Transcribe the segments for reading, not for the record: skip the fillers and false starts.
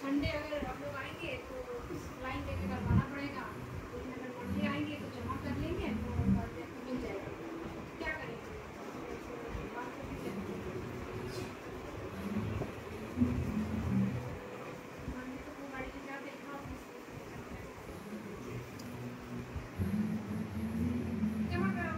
Sunday अगर आप लोग आएंगे तो लाइन लेके करवाना पड़ेगा, लेकिन अगर मंडे आएंगे तो जमा कर लेंगे तो मिल जाएगा। क्या करेंगे बात करके क्या मंडे तो वो गाड़ी लेके आप देखना जमा करा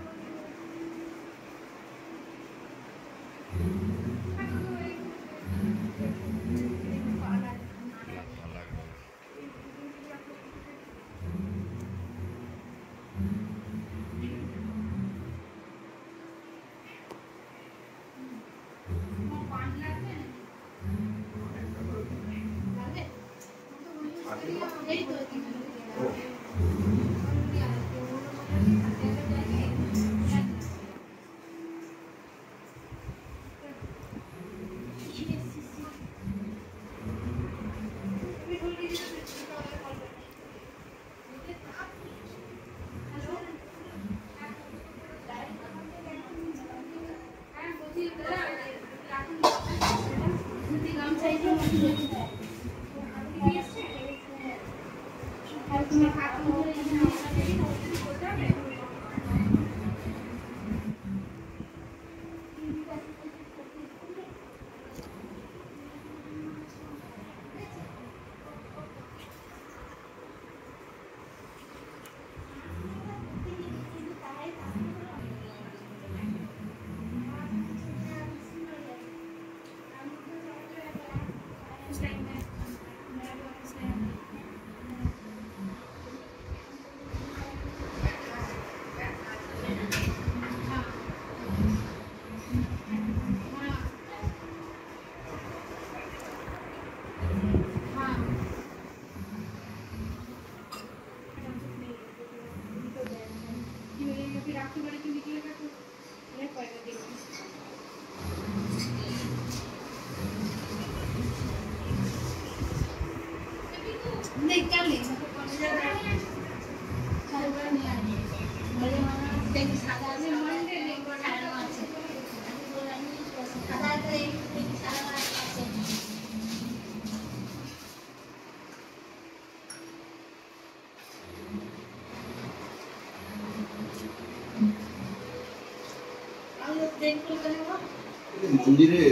मंदिरे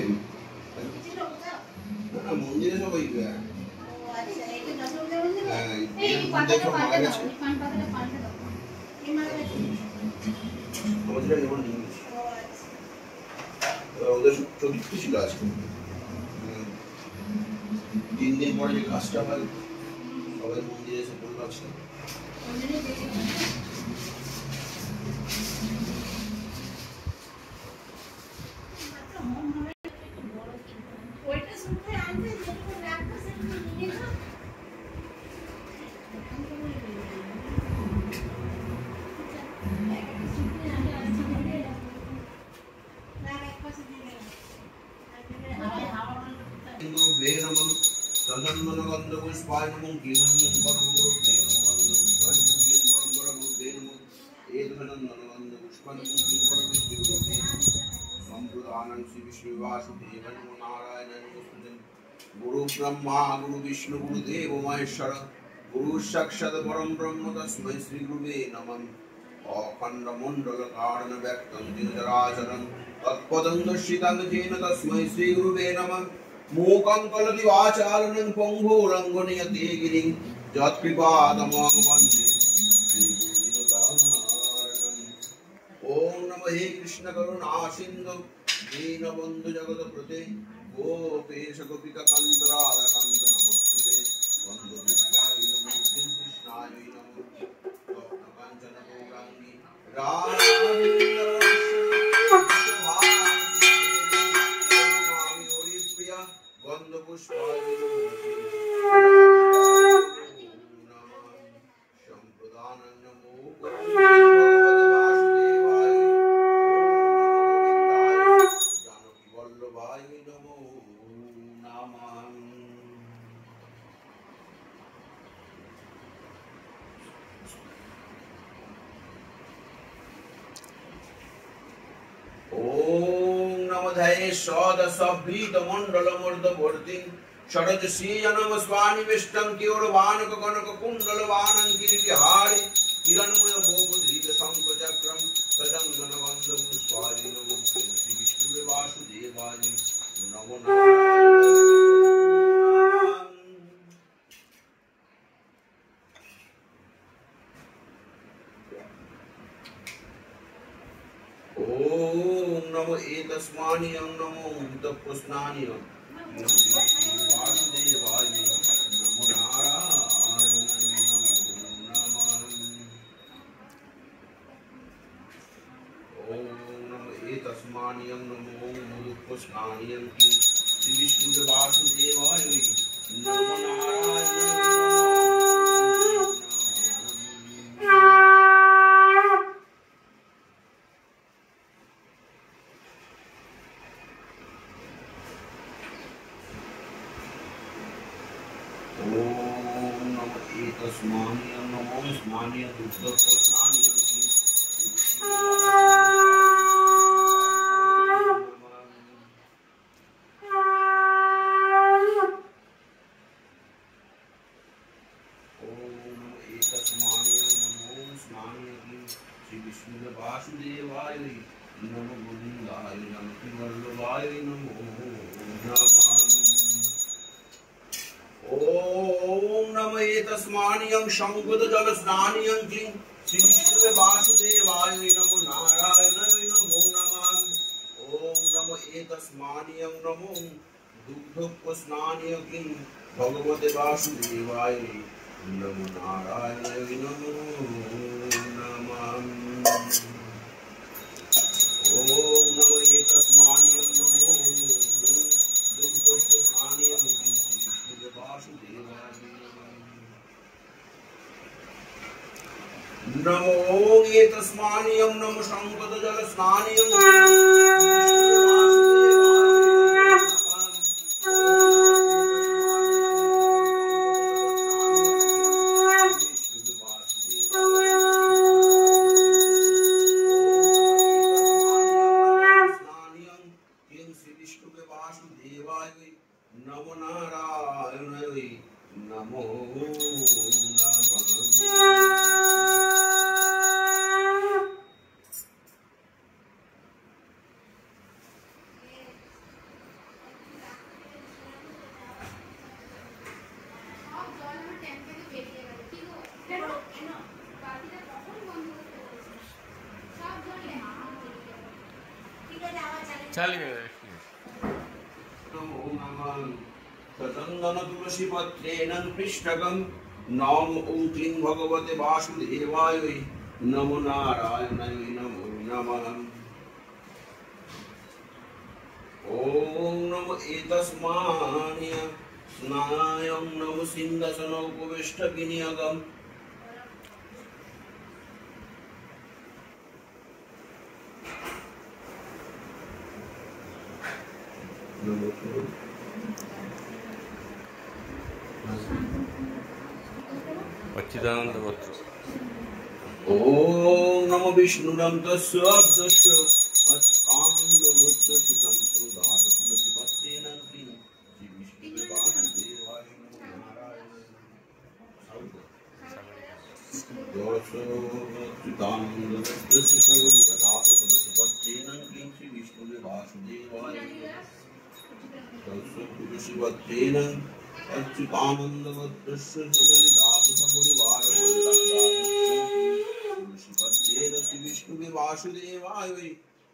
मंदिरे সবাই দেখো মারা গেছে আমাদের যেমন ওদের চতুর্থ ছিল আজকে 3 দিন পরে যে কাজটা হয় সবাই মন্দিরে এসে পড়লো আজকে गुरु ब्रह्मा गुरु विष्णु गुरु देव महेश्वर गुरु साक्षात् परम ब्रह्म तस्मै श्री गुरुवे नमः अखंड मंडल कारण व्यक्तं चराचरं तत्पदं दर्शितं येन तस्मै श्री गुरुवे नमः मूकं कलति वाचालं पङ्गुरङ्गनियते गिरिं यत्कृपातमं वन्दे ओम नमः हे कृष्ण करुणा सिंधु दीनबंधु जगतपते गोपेश गोपिका कांत राधा कांत नमस्ते वंदे विष्णुवाय नमो कृष्णाय नमो भक्त कांचन गौरांगी राधे प्रिया गंध पुष्पाय ध्याये सदसभृतमण्डलमर्दवर्तिं षडजशीयनमस्वानिविष्टं केवलवानककनककुण्डलवानं किरीटिहारि हिरण्मय भोगधृतशङ्खचक्रं सदङ्गनवन्दपुष्पादिनमं श्रीविष्णुवे वासुदेवाय नमो नारायण। ओम नमो एतस्मानियं नमो तपस्नानियं वासुदेवाय नमो नारायण नमो ओम नमो एतस्मानियं नमो तपस्नानियं श्री विष्णु वासुदेवाय नमो Narayan Osmanian, Namo Osmanian, Dutta Osmanian, Shri Vishnu Vasudevaya, Namo Govindaya, Janaki Vallabhaya, Namo Namah. ओम नमो एतस्मानियं शंकुतजलस्नानियं क्लीं श्री विष्णुवे वासुदेवाय नमो नारायणाय नमो नमः। ओम नमो एतस्मानियं नमो दुग्धोपस्नानियं क्लीं भगवते वासुदेवाय नमो नारायणाय नमो नमः। ओम नमो एतस्मानियं नमो दुग्धोपस्नानियं क्लीं नमो एतस्मानियं नमो शंकुतजलस्नानियं नमो नारायणाय नमो तदंगन तुलसी पत्रेण पृष्ठकं नम ओं क्लीं भगवते वासुदेवाय नमो नारायणाय नमो नमः। ओम नमो एतस्मानियं स्नायं नमो सिंहासनोपविष्टविनियगम् Acchidananda Vatra. ओम नमो विष्णुरं तस्य अब्दस्य अच्युतानंद वत्र चित्तं दासुलति पत्रेण क्लीं श्री विष्णुवे वासुदेवाय नमो नारायण अच्युतानंद वत्र चित्तं दासुलति पत्रेण क्लीं श्री विष्णुवे वासुदेवाय तुलसी पत्रेण अच्युतानंद वत्र श्री विष्णुवे वासुदेवाय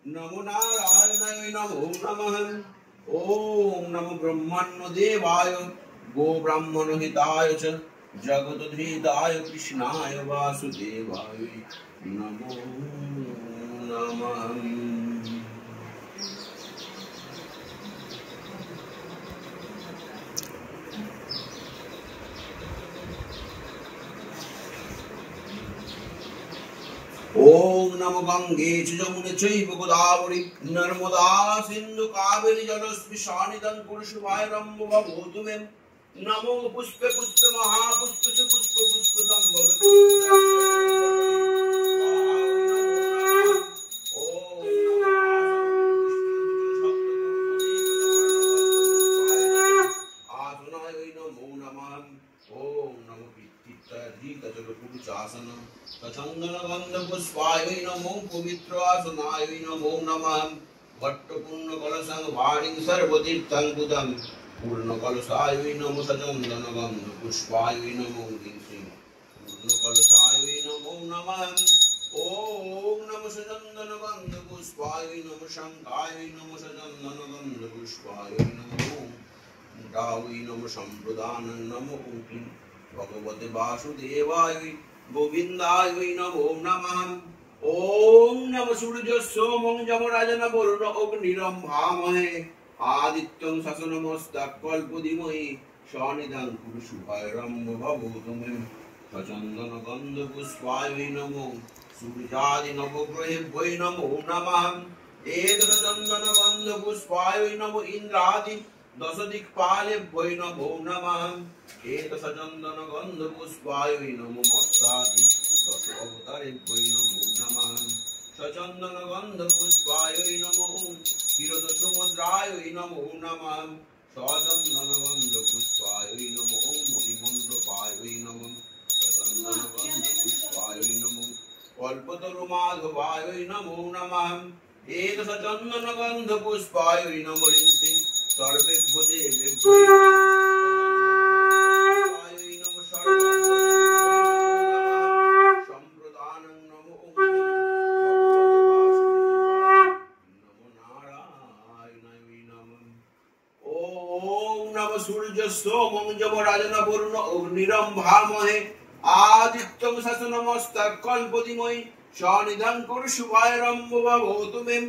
नमो नारायणाय नमो नमः। ओम नमो ब्रह्मण्यदेवाय गो ब्राह्मण हिताय च जगद्धिताय कृष्णाय वासुदेवाय नमो नमः। ओम नमो गंगे च यमुने चैव गोदावरी नर्मदा सिंधु कावेरी जलस्मिन् कुरुषवाय रम्भवतु मे नमो पुष्पे पुष्पे महापुष्पे च पुष्प पुष्प संभव ओम ओम नमो पित्तितजितजगपुरुषासन सचन्दनगन्धपुष्पाय नमो पवित्रासनाय नमो नमः भट्टपुण्यकलशं वाणीं सर्वतीर्थं बुधं पूर्णकलशाय नमो सचन्दनगन्धपुष्पाय नमो पूर्णकलशाय नमो नमः ओम नमो सचन्दनगन्धपुष्पाय नमो शङ्खाय नमो सचन्दनगन्धपुष्पाय नमो दावै नमो सम्प्रदानं नमो भगवते वासुदेवाय गोविन्दाय नमो नमः ओम नमः सूर्यस्योमं यमराजन वरुण अग्निरं भामहे आदित्यं शशनमस्तकल्पदिमहि सनिधं कुरु शुभारं भवतु मे सचन्दनगन्धपुष्पाय नमो सूर्यादि नवग्रहेभ्यो नमो नमः एतच्चन्दनगन्धपुष्पाय नमो इन्द्रादि दशदिक्पालेभ्यो नमो नमः एतच्चन्दनगन्धपुष्पाय नमो मत्स्यादि दश अवतारेभ्यो नमो नमः सचन्दनगन्धपुष्पाय नमो क्षीरदसमुद्राय नमो नमः सचन्दनगन्धपुष्पाय नमो मुनिमण्डपाय नमः सचन्दनगन्धपुष्पाय नमो कल्पतरुमाधवाय नमो नमः एतच्चन्दनगन्धपुष्पाय नमो रिंसिं सर्वेभ्यो देवेभ्यो नमो सर्वेभ्यो सम्प्रदानं नमो नारायणाय नमः ओम नमः सूर्यस्योमं यमराजन वरुण अग्निरं भामहे आदित्यं शशनमस्तकल्पदिमहि सनिधं कुरु शुभारं भवतु मे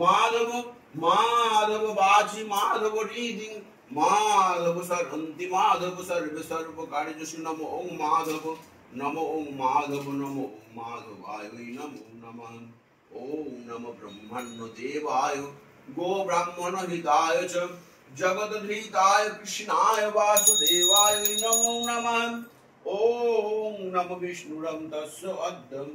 माधव माधव वाचि माधव रीति माधव सरन्ति माधव सर्वकार्येषु नमो ओं माधव नमो ओं माधव नमो ओं माधवाय नमो नमः ओं नमो ब्रह्मण्य देवाय गो ब्राह्मण हिताय च जगद्धिताय कृष्णाय वासुदेवाय नमो नमः ओं नमो विष्णुरं तस्य अद्यं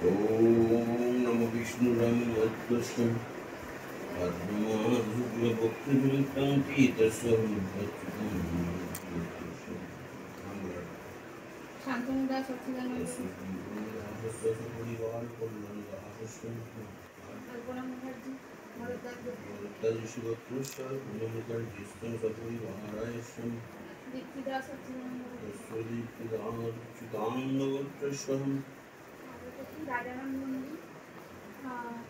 ओम नमो विष्णुरं वत्सं पद्मनाभशुक्लपक्षियुक्तं पीतस्वं শান্তনুদা সচ্চিদানন্দ কল্পনা মুখার্জি দীপ্তিদা সচ্চিদানন্দ রাজানন্দ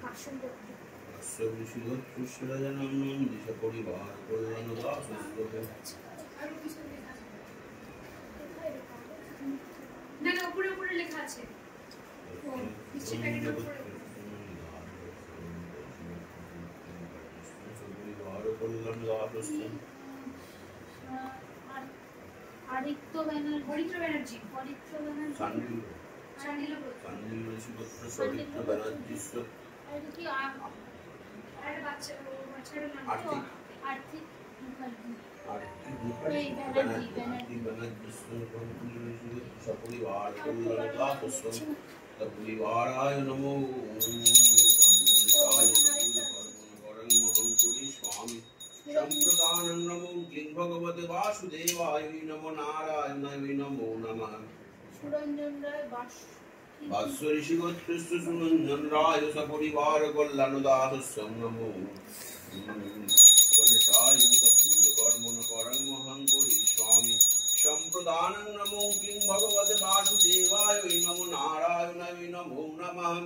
কাশ্যপ দত্ত পরিবার কল্যাণ দাস না না উপরে উপরে লেখা আছে নিচে প্যাকেটের উপরে আদিত্য ব্যানার্জি আর্থিক परिवाराय नमो स्वामी संप्रदानं नमो किं भगवते वासुदेवाय नमो नारायणाय नमो नमः সুরঞ্জন রায় भास्वरी गोत्रस्य सुनंदन राय सपरिवार कल्याणदासस्यं नमो गणेशाय पूज्य कर्मण परं महं स्वामी संप्रदानं नमो किं भगवते वासुदेवाय नमो नारायणाय नमो नमः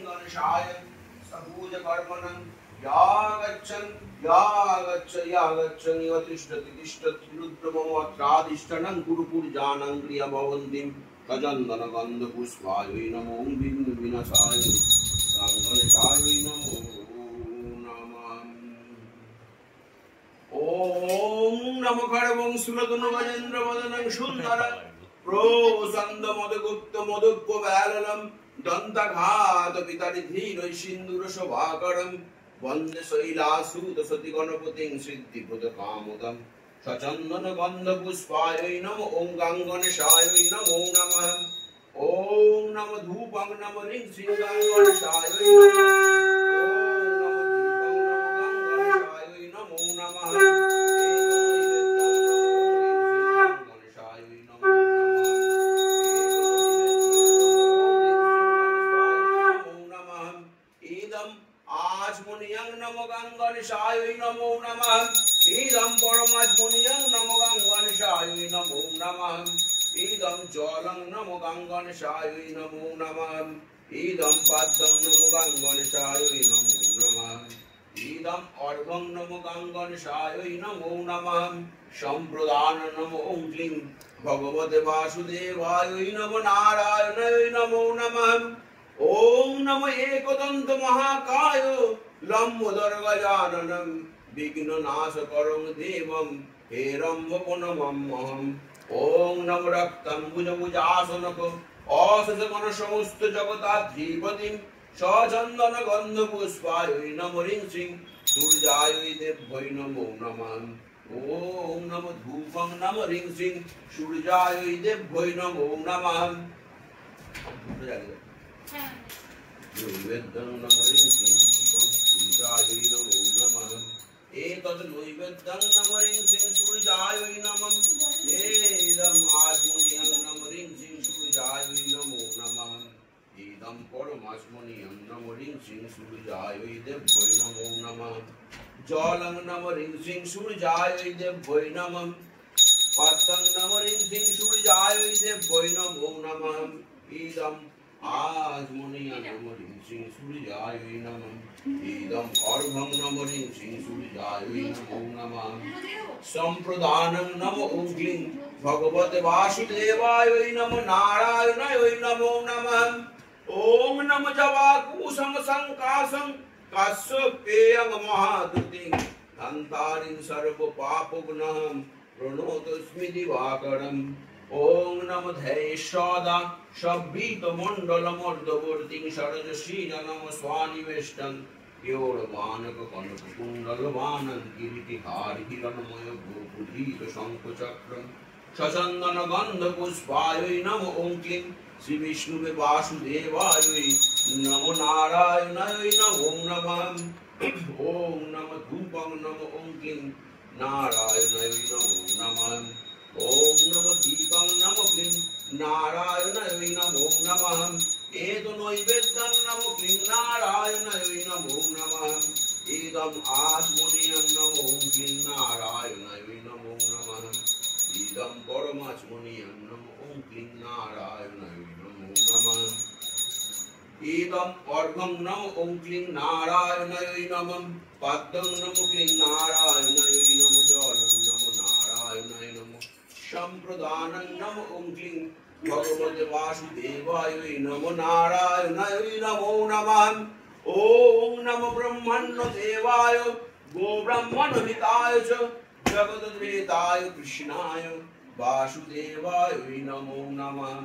गणेशाय पूज्य कर्मणं या गच्छन् यागच्छ निवतिष्ठति तिष्ठति रुद्रममत्राधिष्ठनं कुरुपुर्जानं क्रियभवन्तीं कचन्दन गन्धपुष्पायै नमो बिन्दु विनाशाय गङ्गणेशाय नमो नमः। ॐ नमो खड्गं सुरतनु गजेन्द्र वदनं सुन्दरं प्रोसन्दमदगुप्त मदुपबालनं दन्तघात वितरिधीर सिन्दूर शोभाकरं वन्दे शैलासुत सति गणपतिं सिद्धिप्रदकामुदं सचन्दन गन्धपुष्पायै नमो ॐ गङ्गणेशायै नमो नमः। ॐ नमो धूपं नमो ह्रीं श्रीं गङ्गणेशायै नमो नमः। नमो गंगणेशाय नमो नमः। इदं परमात्मनियं नमो गंगणेशाय नमो नमः। इदं जलं नमो गंगणेशाय नमो नमः। इदं पाद्यं नमो गंगणेशाय नमो नमः। इदं अर्घं नमो गंगणेशाय नमो नमः। सम्प्रदान नमो क्लीं भगवते वासुदेवाय नमो नारायणाय नमो नमः। ओम नमो एकदंत महाकाय लंबोदर गजाननं विघ्ननाशकरं देवं हेरम्बपुनमहम्। ओम नमो रक्तम्बुजभुजासनक अशेषगणसमस्त जगताधिपतिं सचन्दन गन्धपुष्पाय नमो ह्रीं श्रीं सूर्याय देव्यै नमो नमः। ओम नमो धूपं नमो ह्रीं श्रीं सूर्याय देव्यै नमो नमः। नैवेद्यं नमो ह्रीं श्रीं दीपं सूर्याय नमो नमः। एतद् नैवेद्यं नमो ह्रीं श्रीं सूर्याय नमः। एदम् आचमनीयं नमो ह्रीं श्रीं सूर्याय नमो नमः। इदं परमाचमनीयं नमो ह्रीं श्रीं सूर्याय देव्यै नमो नमः। जलं नमो ह्रीं श्रीं सूर्याय देव्यै नमः। पात्रं नमो ह्रीं श्रीं सूर्याय देव्यै नमो नमः। इदं आचमनीयं नमो ह्रीं श्रीं सूर्याय नमः। इदं अर्घं नमो ह्रीं श्रीं सूर्याय नमो नमः। सम्प्रदानं नमो क्लीं भगवते वासुदेवाय नमो नारायणाय नमो नमः। ॐ नमो जवाकुशं संकाशं काश्यपेयं महादुतिं हन्तारिं सर्वपापघ्नं प्रणतोऽस्मि दिवाकरम्। ओम नमो धैर्यसदा शब्दमण्डलमर्धवर्तिं सरजशीजनं स्वानिवेष्टं केवलमानककनककुण्डलवानं किरीटिहारहिरणमय भूपुधीतशङ्खचक्रं सचन्दन गन्धपुष्पायै नमो ॐ क्लीं श्रीविष्णुवे वासुदेवाय नमो नारायणाय नमो नमः। ओम नमो धूपं नमो ॐ क्लीं नारायणाय नमो नमः। ओम नमो दीपं नमो क्लीं नारायणाय नमो नमः। एतद् नैवेद्यं नमो क्लीं नारायणाय नमो नमः। इदम् आचमनीयं नमो क्लीं नारायणाय नमो नमः। इदं परमाचमनीयं नमो क्लीं नारायणाय नमो नमः। इदम् अर्घं नमो क्लीं नारायणाय नमः। पाद्यं नमो क्लीं नारायणाय नमो। जलं नमो नारायणाय नमो। सम्प्रदानं नमो क्लीं भगवते वासुदेवाय नमो नारायणाय नमो नमः। ओम नमो ब्रह्मण्यदेवाय गोब्राह्मणहिताय च जगद्वेदाय कृष्णाय वासुदेवाय नमो नमः।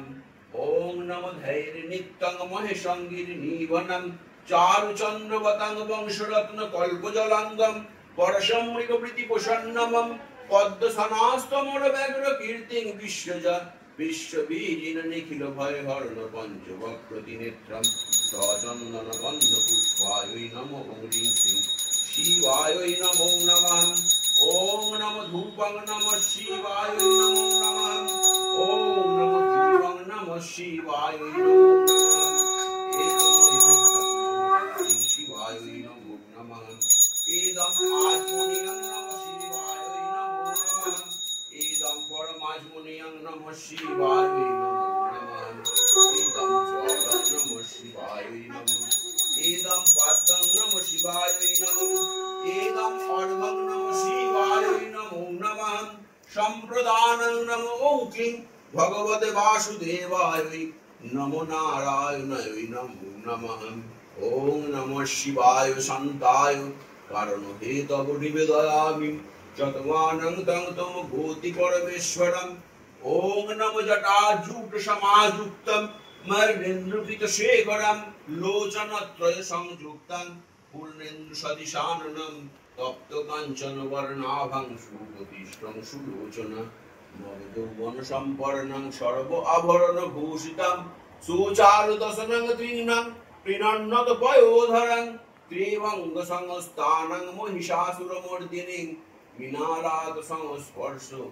ओम नमो धैर्यनित्यं महेशङ्गिरिनिवनं चारुचन्द्रवतं वंशरत्नकल्पजलाङ्गं परशमृगप्रीतिप्रसन्नं पद्मसनास्तमरव्याघ्रकीर्तिं विश्ववीजिन निखिल भयहरण पञ्चवक्त्रनेत्रं सचन्दनगन्धपुष्पायै नमो ह्रीं श्रीं शिवायै नमो नमः। ओम नमो धूपं नमः शिवाय नमो नमः। ओम नमो धूपं नमः शिवाय नमो नमः। शिवाय नमो नमः। इदम् आचमनीयं नमः शिवाय नमो नमः। इदं परमाचमनीयं नमः शिवाय नमो नमः। इदं जलं नमः शिवाय नमः। इदं पात्रं नमः शिवाय नमः। एदम अर्घं नमः शिवाय नमो नमः संप्रदानं नमो ओंक्लिं भगवते वासुदेवाय नमो नारायणाय नमो नमः ओम नमः शिवाय शांताय कारणो हेतव निवेदयामि चतुर्मानं तं तम भूति परमेश्वरम् ओम नमः जटाजूट समायुक्तं मर्देन्द्रपित शेखरं लोचनत्रय संयुक्तं पूर्णेन्दु सदिशाननं तप्त कांचन वर्णाभं सुभूतिष्ठं सुलोचनं नवयौवन संपन्नं सर्व आभरण भूषितं सुचारुदशनं त्रिनं प्रीणन्नत पयोधरं त्रिवंग संस्थानं महिषासुरमर्दिनीं विनारात संस्पर्शो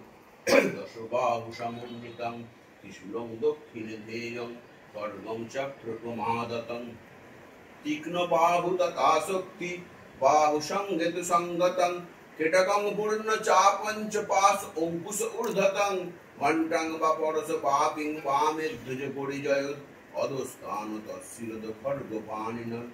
दशबाहु समुन्नितं त्रिशूलं दक्षिणे ध्येयं खड्गं चक्रकुमादतं तीक्ष्णबाहु तथा शक्ति बाहु संगत संगतं किटकं पूर्णचापं च पाश अंकुश ऊर्ध्वतं घण्टं वपरस पापिं वामे ध्वज परिजय अधोस्थान तस्सिरद खड्गपाणिनं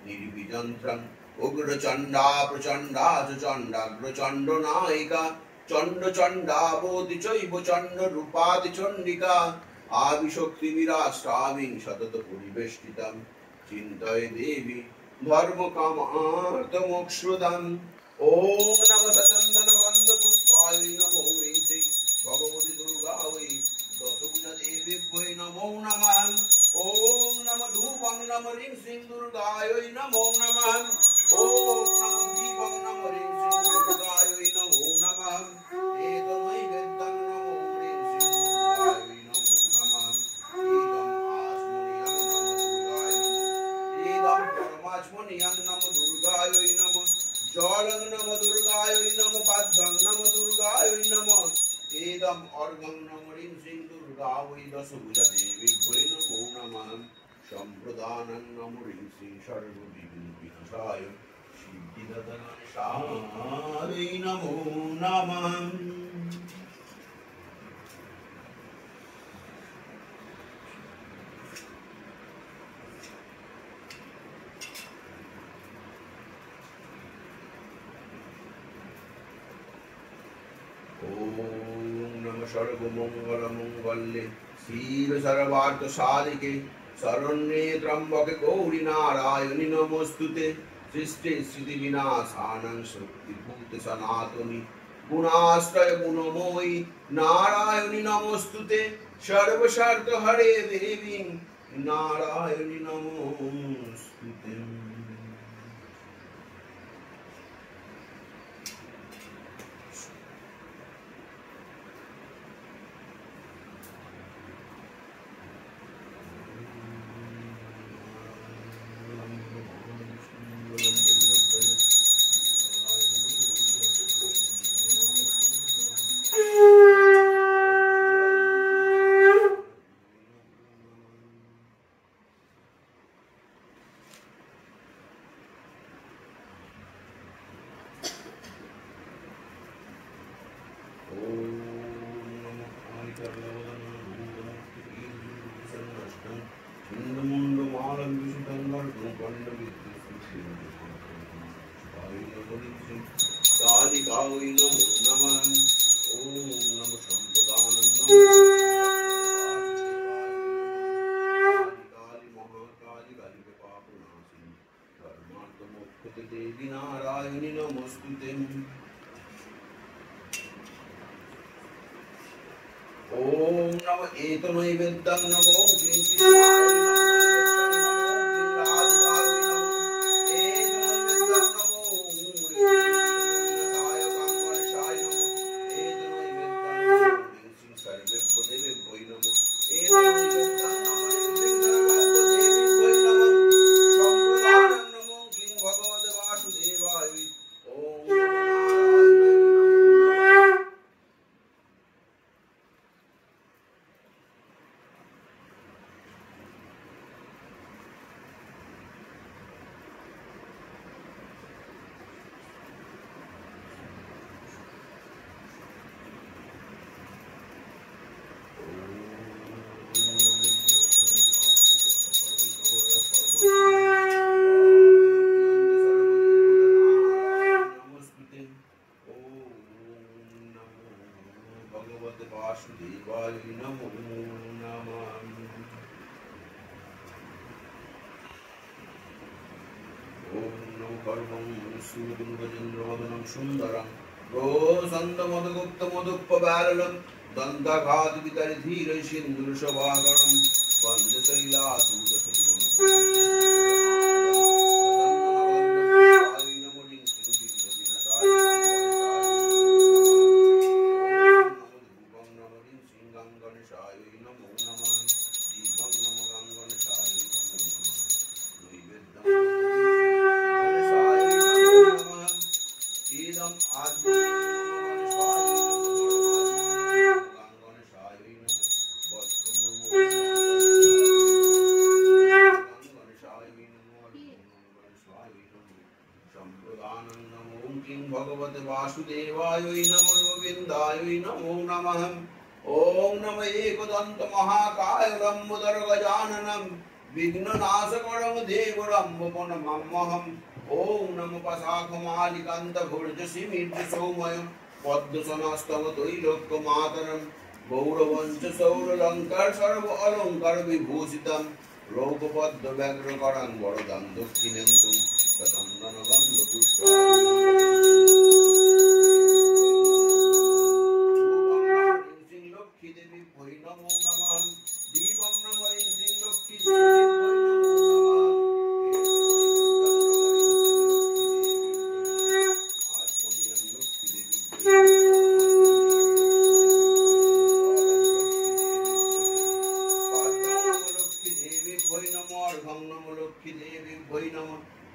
निर्विजन्त्रं उग्रचण्डा प्रचण्डा च चण्डाग्र चण्डनायिका चण्ड चण्डावोति चैव चण्ड रूपाति चण्डिका आदिशक्ति विराष्ट्राविं सतत परिवेष्टितं चिन्तये देवी धर्म कामार्थमोक्षदम् ओम नमः सचन्दन गन्ध पुष्पाय नमो ह्रीं भगवती दुर्गा वै दशभुजा देवी वै नमो नमः ओम नमः धूपं नमः ह्रीं दुर्गाय नमो नमः ओम नमः दीपं नमः ह्रीं दुर्गाय नमो नमः एतमै वेदं नमो ह्रीं दुर्गाय नमो नमः एदं परमात्मनियं नमो दुर्गाय नमः जलं नमो दुर्गाय नमः पद्मं नमो दुर्गाय नमः एदं अर्घं नमो ह्रीं दुर्गा वै दशभुजा देवी वै नमो नमः संप्रदानं नमो ह्रीं सर्वविघ्नविनाशाय सिद्धिदगणेशाय नमो नमः सर्वमंगलमंगल्ये शिव सर्वार्थ साधिके शरण्ये त्र्यंबके गौरी नारायणि नमोस्तुते सृष्टि स्थिति विनाशानं शक्तिभूत सनातनी गुणाश्रय गुणमयी नारायणि नमोस्तुते सर्वशर्त हरे देवी नारायणि नमोस्तुते नारायणि नमोस्तुते ओम नमः एतमै वेदं नमो ह्रीं शिवाय भगवते वासुदेवाय नमो नमः। ओम नमो कर्मं सूर्यं गजेन्द्रवदनं सुन्दरं रोसन्दमदगुप्तमदुपबालनं दन्तघातवितरिधीरसिन्धुषभागरं वन्दे भगवते वासुदेवाय नमो गोविंदाय नमो नमः। ओम नमः एकदंत महाकाय लंबोदर गजाननं विघ्ननाशकरं देवरम्भवनमहम्। ओम नमो पशाखमालिकान्त भुजसीमित सौमय पद्मसनस्तव त्रैलोक्यमातरं गौरवञ्च सौरलङ्कार सर्व अलङ्कार विभूषितं लोकपद्म व्याघ्रकरं वरदं दक्षिणेन्दुं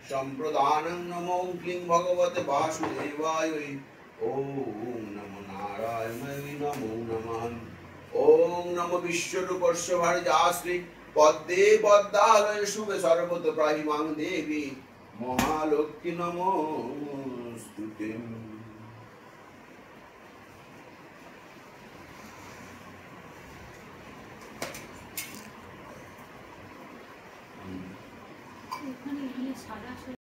संप्रदानं नमो क्लीं भगवते वासुदेवाय। ओम नमो नारायणाय नमो नमः। ओम नमो विश्वरूपस्य भरजाश्री पद्मे पद्मालय शुभे सर्वतो प्राहिमां देवी महालक्ष्मी नमोस्तुते। ওখানে গিয়ে সাদা